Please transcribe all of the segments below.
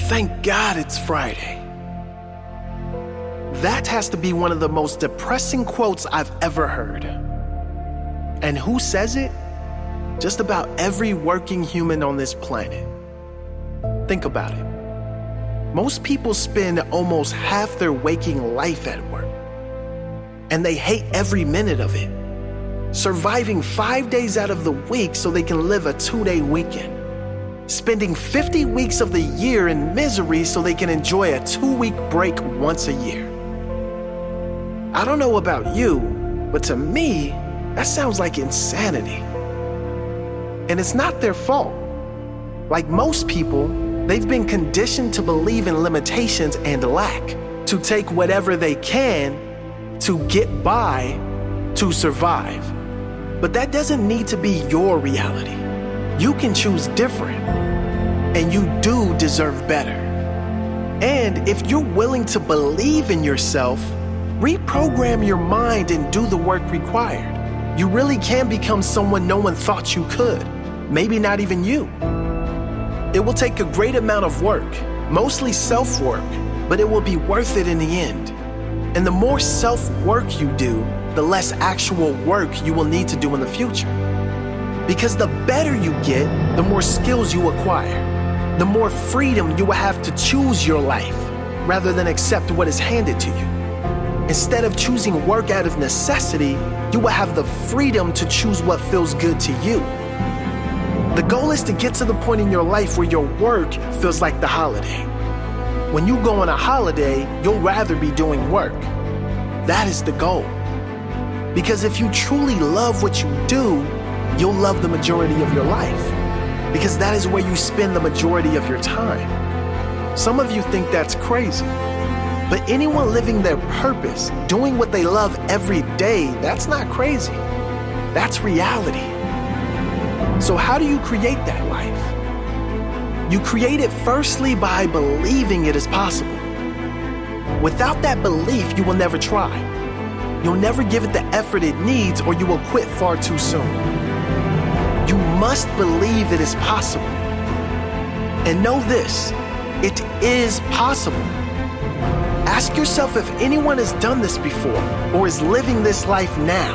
Thank God it's Friday. That has to be one of the most depressing quotes I've ever heard. And who says it? Just about every working human on this planet. Think about it. Most people spend almost half their waking life at work, and they hate every minute of it, surviving 5 days out of the week so they can live a 2-day weekend, spending 50 weeks of the year in misery so they can enjoy a 2-week break once a year. I don't know about you, but to me, that sounds like insanity. And it's not their fault. Like most people, they've been conditioned to believe in limitations and lack, to take whatever they can, to get by, to survive. But that doesn't need to be your reality. You can choose different, and you do deserve better. And if you're willing to believe in yourself, reprogram your mind and do the work required, you really can become someone no one thought you could, maybe not even you. It will take a great amount of work, mostly self-work, but it will be worth it in the end. And the more self-work you do, the less actual work you will need to do in the future. Because the better you get, the more skills you acquire, the more freedom you will have to choose your life rather than accept what is handed to you. Instead of choosing work out of necessity, you will have the freedom to choose what feels good to you. The goal is to get to the point in your life where your work feels like the holiday. When you go on a holiday, you'll rather be doing work. That is the goal. Because if you truly love what you do, you'll love the majority of your life. Because that is where you spend the majority of your time. Some of you think that's crazy. But anyone living their purpose, doing what they love every day, that's not crazy. That's reality. So how do you create that life? You create it firstly by believing it is possible. Without that belief, you will never try. You'll never give it the effort it needs, or you will quit far too soon. You must believe it is possible. And know this, it is possible. Ask yourself if anyone has done this before or is living this life now.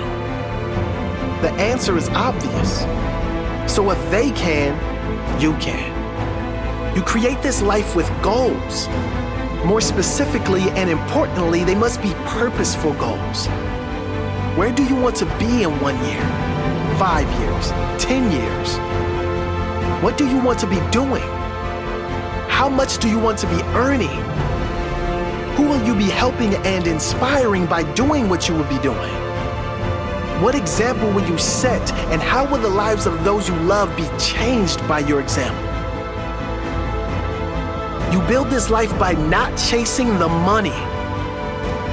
The answer is obvious. So if they can, you can. You create this life with goals. More specifically and importantly, they must be purposeful goals. Where do you want to be in 1 year, 5 years, 10 years? What do you want to be doing? How much do you want to be earning? Who will you be helping and inspiring by doing what you will be doing? What example will you set, and how will the lives of those you love be changed by your example? You build this life by not chasing the money.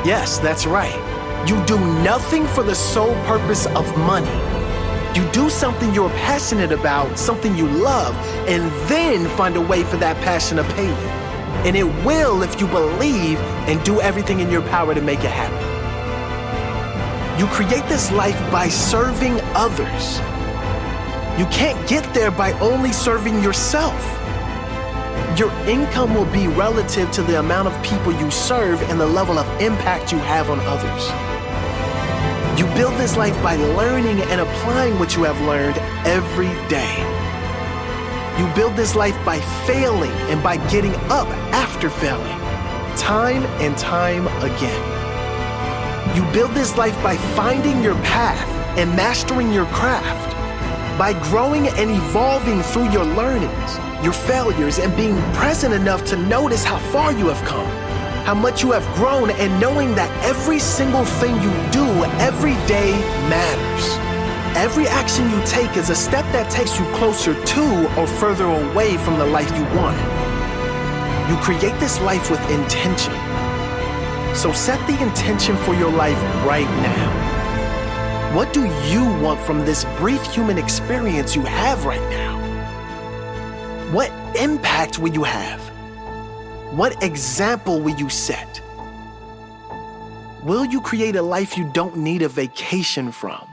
Yes, that's right. You do nothing for the sole purpose of money. You do something you're passionate about, something you love, and then find a way for that passion to pay you. And it will if you believe and do everything in your power to make it happen. You create this life by serving others. You can't get there by only serving yourself. Your income will be relative to the amount of people you serve and the level of impact you have on others. You build this life by learning and applying what you have learned every day. You build this life by failing and by getting up after failing, time and time again. You build this life by finding your path and mastering your craft, by growing and evolving through your learnings, your failures, and being present enough to notice how far you have come, how much you have grown, and knowing that every single thing you do every day matters. Every action you take is a step that takes you closer to or further away from the life you want. You create this life with intention. So set the intention for your life right now. What do you want from this brief human experience you have right now? What impact will you have? What example will you set? Will you create a life you don't need a vacation from?